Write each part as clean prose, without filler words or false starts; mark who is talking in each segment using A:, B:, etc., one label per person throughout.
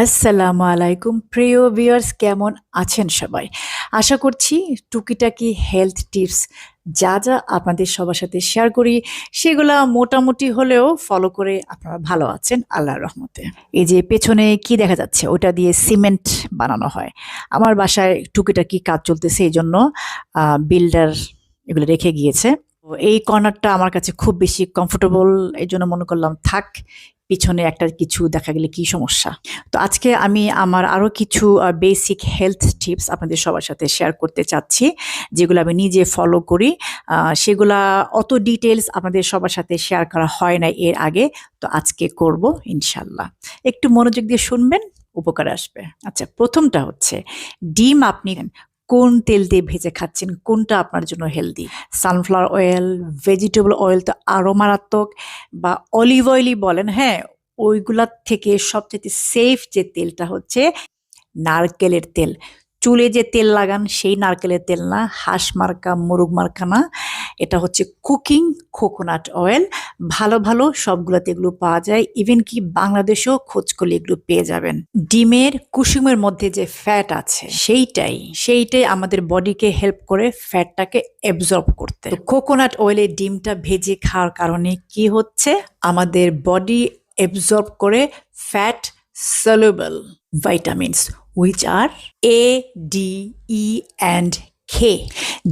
A: আসসালামু আলাইকুম প্রিয় ভিউয়ার্স, কেমন আছেন সবাই? আশা করছি টুকিটাকি হেলথ টিপস যা আপনাদের সবার সাথে শেয়ার করি সেগুলা মোটামুটি হলেও ফলো করে আপনারা ভালো আছেন আল্লাহর রহমতে। এই যে পেছনে কি দেখা যাচ্ছে ওটা দিয়ে সিমেন্ট বানানো হয়। আমার বাসায় টুকিটাকি কাজ চলতেছে, এইজন্য বিল্ডার এগুলো রেখে গিয়েছে। তো এই কর্নারটা আমার কাছে খুব বেশি কমফোর্টেবল, এইজন্য মনে করলাম থাক, পিছনে একটা কিছু দেখা গেলে কি সমস্যা। তো আজকে আমি আমার আরো কিছু বেসিক হেলথ টিপস আপনাদের সবার সাথে শেয়ার করতে চাচ্ছি, যেগুলো আমি নিজে ফলো করি। সেগুলা অত ডিটেলস আপনাদের সবার সাথে শেয়ার করা হয় না এর আগে। তো আজকে করব ইনশাল্লাহ। একটু মনোযোগ দিয়ে শুনবেন, উপকারে আসবে। আচ্ছা, প্রথমটা হচ্ছে ডিম আপনি কোন তেল দিয়ে ভেজে খাচ্ছেন, কোনটা আপনার জন্য healthy? Sunflower oil, vegetable oil তো আরো মারাত্মক, বা অলিভ অয়েলই বলেন, হ্যাঁ, ওইগুলার থেকে সবচেয়ে সেফ যে তেলটা হচ্ছে নারকেলের তেল। চুলে যে তেল লাগান সেই নারকেলের তেল না, হাঁস মার্কা মোরগ মার্কা না, এটা হচ্ছে কুকিং কোকোনাট অয়েল। ভালো ভালো সবগুলোতে এগুলো পাওয়া যায়, ইভেন কি বাংলাদেশেও খোঁজ করলে এগুলো পেয়ে যাবেন। ডিমের কুসুমের মধ্যে যে ফ্যাট আছে সেইটাই আমাদের বডিকে হেল্প করে ফ্যাটটাকে অ্যাবজর্ব করতে। কোকোনাট অয়েলে ডিমটা ভেজে খাওয়ার কারণে কি হচ্ছে, আমাদের বডি অ্যাবজর্ব করে fat soluble vitamins which are A, D, E and K।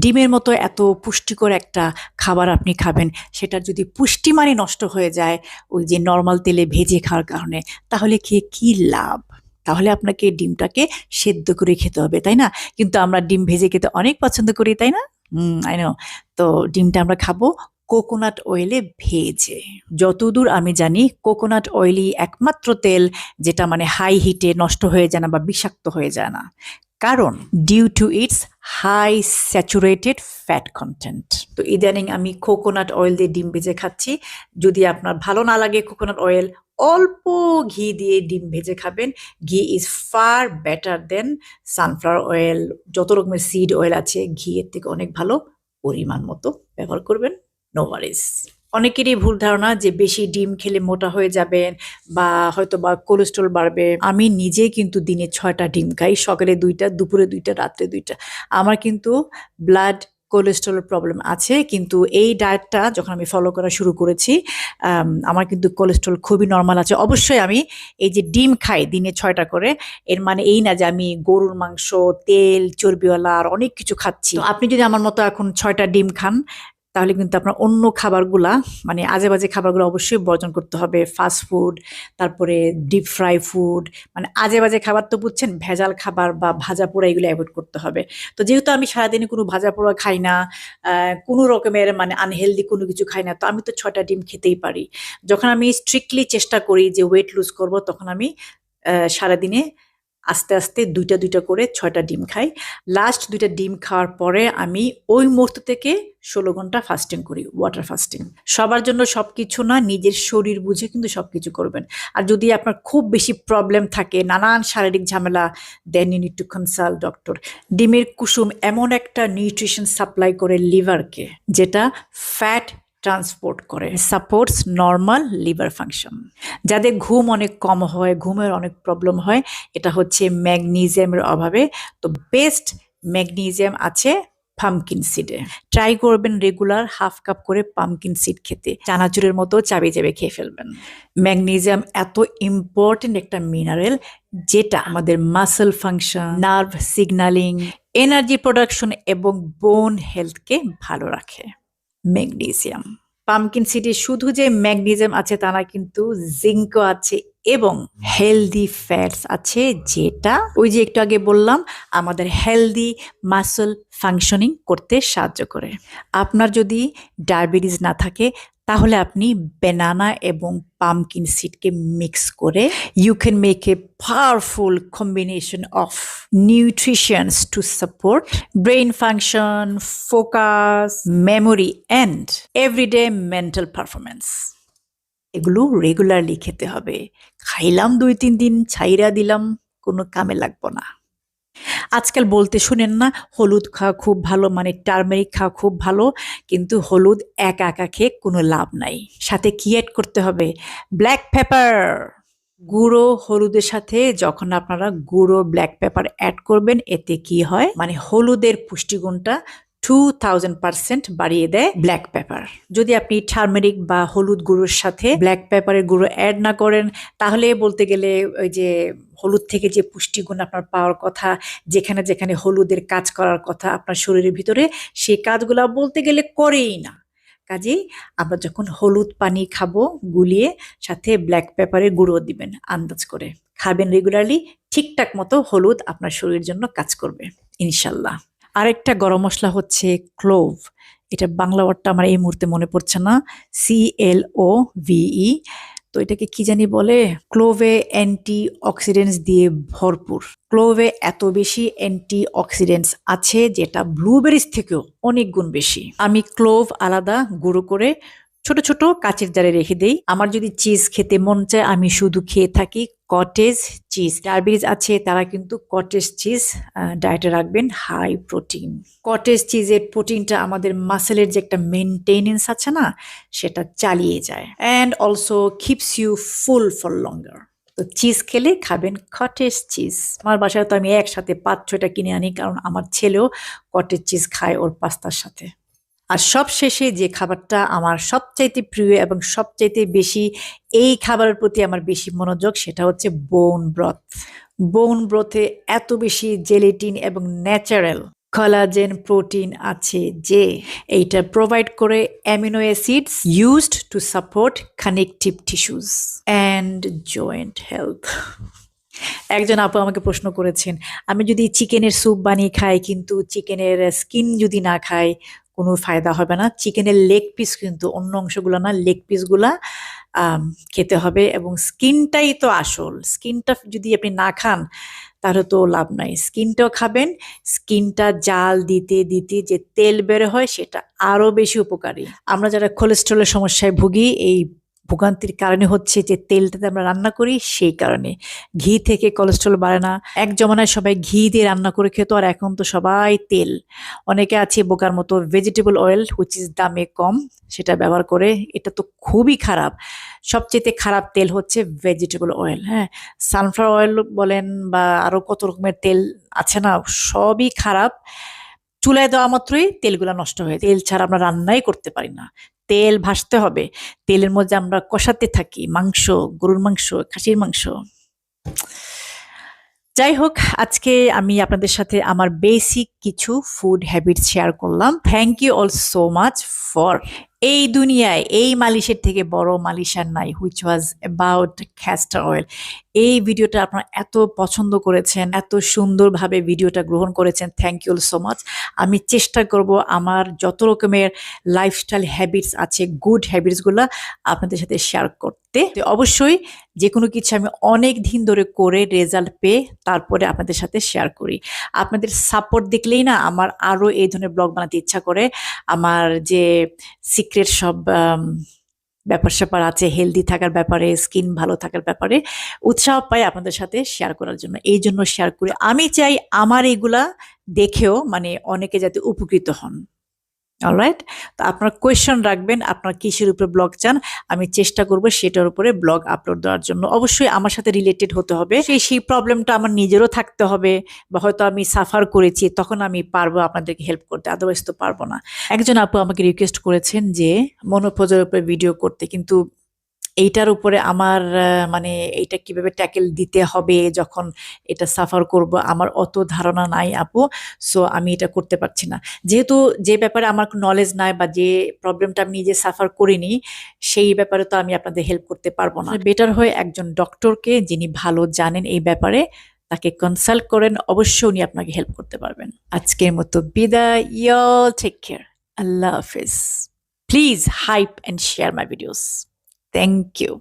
A: ডিমের মতো এত পুষ্টিকর একটা খাবার আপনি খাবেন, সেটা যদি পুষ্টিমানই নষ্ট হয়ে যায় ওই যে নর্মাল তেলে ভেজে খাওয়ার কারণে, তাহলে খেয়ে কি লাভ? তাহলে আপনাকে ডিমটাকে সেদ্ধ করে খেতে হবে, তাই না? কিন্তু আমরা ডিম ভেজে খেতে অনেক পছন্দ করি, তাই না? I know. তো ডিমটা আমরা খাবো কোকোনাট অয়েলে ভেজে। যতদূর আমি জানি কোকোনাট অয়েলই একমাত্র তেল যেটা মানে হাই হিটে নষ্ট হয়ে যায় না বা বিষাক্ত হয়ে যায় না, কারণ due to its high saturated fat content. তো ইদানিং আমি কোকোনাট অয়েল দিয়ে ডিম ভেজে খাচ্ছি। যদি আপনার ভালো না লাগে কোকোনাট অয়েল, অল্প ঘি দিয়ে ডিম ভেজে খাবেন। ঘি is far better then sunflower oil. যত রকমের সিড অয়েল আছে, ঘি এর থেকে অনেক ভালো। পরিমাণ মতো ব্যবহার করবেন, নো ওয়ারিস। অনেকেরই ভুল ধারণা যে বেশি ডিম খেলে মোটা হয়ে যাবেন বা হয়তো বা কোলেস্ট্রল বাড়বে। আমি নিজে কিন্তু দিনে 6টা ডিম খাই, সকালে 2টা, দুপুরে 2টা, রাত্রে 2টা। আমার কিন্তু ব্লাড কোলেস্ট্রলের প্রবলেম আছে, কিন্তু এই ডায়েটটা যখন আমি ফলো করা শুরু করেছি, আমার কিন্তু কোলেস্ট্রল খুবই নর্মাল আছে। অবশ্যই আমি এই যে ডিম খাই দিনে 6টা করে, এর মানে এই না যে আমি গরুর মাংস, তেল, চর্বিওয়ালা আর অনেক কিছু খাচ্ছি। তো আপনি যদি আমার মতো এখন 6টা ডিম খান, তাহলে কিন্তু আপনার অন্য খাবারগুলা মানে আজে বাজে খাবারগুলো অবশ্যই বর্জন করতে হবে। ফাস্ট ফুড, তারপরে ডিপ ফ্রাই ফুড, মানে আজে বাজে খাবার তো বুঝছেন, ভেজাল খাবার বা ভাজা পোড়া, এগুলো অ্যাভয়েড করতে হবে। তো যেহেতু আমি সারাদিনে কোনো ভাজা পোড়া খাই না, কোনো রকমের মানে আনহেলদি কোনো কিছু খাই না, তো আমি তো 6টা ডিম খেতেই পারি। যখন আমি স্ট্রিক্টলি চেষ্টা করি যে ওয়েট লুজ করব, তখন আমি সারাদিনে আস্তে আস্তে 2টা করে 6টা ডিম খাই। লাস্ট 2টা ডিম খাওয়ার পরে আমি ওই মুহূর্ত থেকে 16 ঘন্টা ফাস্টিং করি, ওয়াটার ফাস্টিং। সবার জন্য সবকিছু না, নিজের শরীর বুঝে কিন্তু সবকিছু করবেন। আর যদি আপনার খুব বেশি প্রবলেম থাকে, নানান শারীরিক ঝামেলা, then you need to consult doctor. ডিমের কুসুম এমন একটা নিউট্রিশন সাপ্লাই করে লিভারকে, যেটা ফ্যাট ট্রান্সপোর্ট করে, সাপোর্টস নর্মাল লিভার ফাংশন। যাদের ঘুম অনেক কম হয়, ঘুমের অনেক প্রবলেম হয়, এটা হচ্ছে ম্যাগনেসিয়ামের অভাবে। তো বেস্ট ম্যাগনেসিয়াম আছে পামকিন সিডে। ট্রাই করবেন রেগুলার হাফ কাপ করে পামকিন সিড খেতে, চানাচুরের মতো চাবে খেয়ে ফেলবেন। ম্যাগনেসিয়াম এত ইম্পর্টেন্ট একটা মিনারেল, যেটা আমাদের muscle function, nerve signalling, energy production এবং বোন হেলথকে ভালো রাখে। ম্যাগনেসিয়াম পামকিন সিডে শুধু যে ম্যাগনেসিয়াম আছে তা না, কিন্তু জিঙ্কও আছে এবং হেলদি ফ্যাটস আছে, যেটা ওই যে একটু আগে বললাম আমাদের হেলদি মাসল ফাংশনিং করতে সাহায্য করে। আপনার যদি ডায়াবেটিস না থাকে, তাহলে আপনি ব্যানানা এবং পামকিন সিডকে মিক্স করে you can make a powerful combination of nutritions to support brain function, focus, memory and everyday mental performance. এগুলো রেগুলারলি খেতে হবে। খাইলাম 2-3 দিন, ছাইরা দিলাম, কোনো কামে লাগবো না। আজকাল বলতে শুনেন না, হলুদ খাওয়া খুব ভালো, মানে টার্মেরিক খাওয়া খুব ভালো, কিন্তু হলুদ একা একা খেয়ে কোনো লাভ নাই। সাথে কি অ্যাড করতে হবে? Black pepper. গুঁড়ো হলুদের সাথে যখন আপনারা গুঁড়ো ব্ল্যাক পেপার অ্যাড করবেন, এতে কি হয়, মানে হলুদের পুষ্টিগুণটা 2000% বাড়িয়ে দেয় ব্ল্যাক পেপার। যদি আপনি টার্মেরিক বা হলুদ গুঁড়োর সাথে ব্ল্যাক পেপারের গুঁড়ো অ্যাড না করেন, তাহলে বলতে গেলে ওই যে হলুদ থেকে যে পুষ্টিগুণ আপনার পাওয়ার কথা, যেখানে যেখানে হলুদের কাজ করার কথা আপনার শরীরের ভিতরে, সেই কাজগুলা বলতে গেলে করেই না। কাজেই আমরা যখন হলুদ পানি খাবো গুলিয়ে, সাথে ব্ল্যাক পেপারের গুঁড়ো দিবেন আন্দাজ করে, খাবেন রেগুলারলি, ঠিকঠাক মতো হলুদ আপনার শরীরের জন্য কাজ করবে ইনশাল্লাহ। আরেকটা গরম মশলা হচ্ছে ক্লোভ। এটা বাংলা ওয়ার্ডটা আমার এই মুহূর্তে মনে পড়ছে না, CLOVE। তো এটাকে কি জানি বলে, ক্লোভে অ্যান্টি অক্সিডেন্টস দিয়ে ভরপুর। ক্লোভে এত বেশি অ্যান্টি অক্সিডেন্টস আছে যেটা ব্লুবেরিজ থেকেও অনেক গুণ বেশি। আমি ক্লোভ আলাদা গুঁড়ো করে ছোট ছোট কাচের জারে রেখে দেই। আমার যদি চিজ খেতে মন চায়, আমি শুধু খেয়ে থাকি কটেজ চিজ। ডায়াবেটিস আছে তারা কিন্তু কটেজ চিজ ডায়েটে রাখবেন, হাই প্রোটিন। কটেজ চিজের প্রোটিনটা আমাদের মাসেলের যে একটা মেনটেনেন্স আছে না, সেটা চালিয়ে যায়, and also keeps you full for longer. তো চিজ খেলে খাবেন কটেজ চিজ। আমার বাসায় তো আমি একসাথে 5-6টা কিনে আনি, কারণ আমার ছেলেও কটেজ চিজ খায় ওর পাস্তার সাথে। আর সবশেষে যে খাবারটা আমার সবচাইতে প্রিয় এবং সবচাইতে বেশি এই খাবারের প্রতি আমার বেশি মনোযোগ, সেটা হচ্ছে বোন ব্রথ। বোন ব্রথে এত বেশি জেলেটিন এবং ন্যাচারাল কোলাজেন প্রোটিন আছে যে এইটা প্রোভাইড করে amino acids used to support connective tissues and joint health. একজন আপু আমাকে প্রশ্ন করেছেন, আমি যদি চিকেনের স্যুপ বানিয়ে খাই কিন্তু চিকেনের স্কিন যদি না খাই, কোনো ফায়দা হবে না? চিকেনের লেগ পিস কিন্তু, অন্য অংশগুলো না, লেগ পিসগুলা খেতে হবে, এবং স্কিনটাই তো আসল। স্কিনটা যদি আপনি না খান তাহলে তো লাভ নাই। স্কিনটাও খাবেন, স্কিনটা জাল দিতে দিতে যে তেল বের হয় সেটা আরো বেশি উপকারী। আমরা যারা কোলেস্ট্রলের সমস্যায় ভুগি, এই ভোগান্তির কারণে হচ্ছে যে তেলটাতে আমরা রান্না করি, সেই কারণে। ঘি থেকে কোলেস্ট্রল বাড়ে না। এক জমানায় সবাই ঘি দিয়ে রান্না করে খেত, আর এখন তো সবাই তেল। অনেকে আছে বোকার মতো ভেজিটেবল অয়েল, হুইচ ইজ দামে কম, সেটা ব্যবহার করে। এটা তো খুবই খারাপ। সবচেয়ে খারাপ তেল হচ্ছে ভেজিটেবল অয়েল। হ্যাঁ, সানফ্লাওয়ার অয়েল বলেন বা আরো কত রকমের তেল আছে না, সবই খারাপ। চুলায় দেওয়া মাত্রই তেলগুলা নষ্ট হয়ে যায়। তেল ছাড়া আমরা রান্নাই করতে পারি না। তেল ভাসতে হবে, তেলের মধ্যে আমরা কষাতে থাকি মাংস, গরুর মাংস, খাসির মাংস। যাই হোক, আজকে আমি আপনাদের সাথে আমার বেসিক কিছু ফুড হ্যাবিটস শেয়ার করলাম। Thank you all so much for. এই দুনিয়ায় এই মালিশের থেকে বড় মালিশ আর নাই, which was about castor oil. এই ভিডিওটা আপনারা এত পছন্দ করেছেন, এত সুন্দরভাবে ভিডিওটা গ্রহণ করেছেন, থ্যাংক ইউ সো মাচ। আমি চেষ্টা করব আমার যত রকমের লাইফস্টাইল হ্যাবিটস আছে, গুড হ্যাবিটসগুলো আপনাদের সাথে শেয়ার করতে। অবশ্যই যে কোনো কিছু আমি অনেক দিন ধরে করে রেজাল্ট পেয়ে তারপরে আপনাদের সাথে শেয়ার করি। আপনাদের সাপোর্ট দেখলেই না আমার আরও এই ধরনের ব্লগ বানাতে ইচ্ছা করে। আমার যে সিক্রেট সব ব্যাপার স্যাপার আছে হেলদি থাকার ব্যাপারে, স্কিন ভালো থাকার ব্যাপারে, উৎসাহ পাই আপনাদের সাথে শেয়ার করার জন্য। এই জন্য শেয়ার করি। আমি চাই আমার এগুলা দেখেও মানে অনেকে যাতে উপকৃত হন। অলরাইট, তো আপনার কোয়েশ্চন রাখবেন, আপনার কিসের উপরে ব্লগ চান, আমি চেষ্টা করব সেটার উপরে ব্লগ আপলোড দেওয়ার জন্য। অবশ্যই আমার সাথে রিলেটেড হতে হবে, সেই প্রবলেমটা আমার নিজেরও থাকতে হবে, বা হয়তো আমি সাফার করেছি, তখন আমি পারবো আপনাদেরকে হেল্প করতে, আদারওয়াইজ তো পারবো না। একজন আপু আমাকে রিকোয়েস্ট করেছেন যে মনোপজের উপরে ভিডিও করতে, কিন্তু এইটার উপরে আমার মানে এইটা কিভাবে ট্যাকেল দিতে হবে যখন এটা সাফার করব, আমার অত ধারণা নাই আপু। সো আমি এটা করতে পারছি না, যেহেতু যে ব্যাপারে আমার নলেজ নাই বা যে প্রবলেমটা আমি নিজে সাফার করিনি, সেই ব্যাপারে তো আমি আপনাদের হেল্প করতে পারবো না। বেটার হয় একজন ডক্টরকে, যিনি ভালো জানেন এই ব্যাপারে, তাকে কনসাল্ট করেন, অবশ্যই উনি আপনাকে হেল্প করতে পারবেন। আজকের মতো বিদায়, y'all take care, আল্লাহ হাফেজ। Please hype and share my videos. Thank you.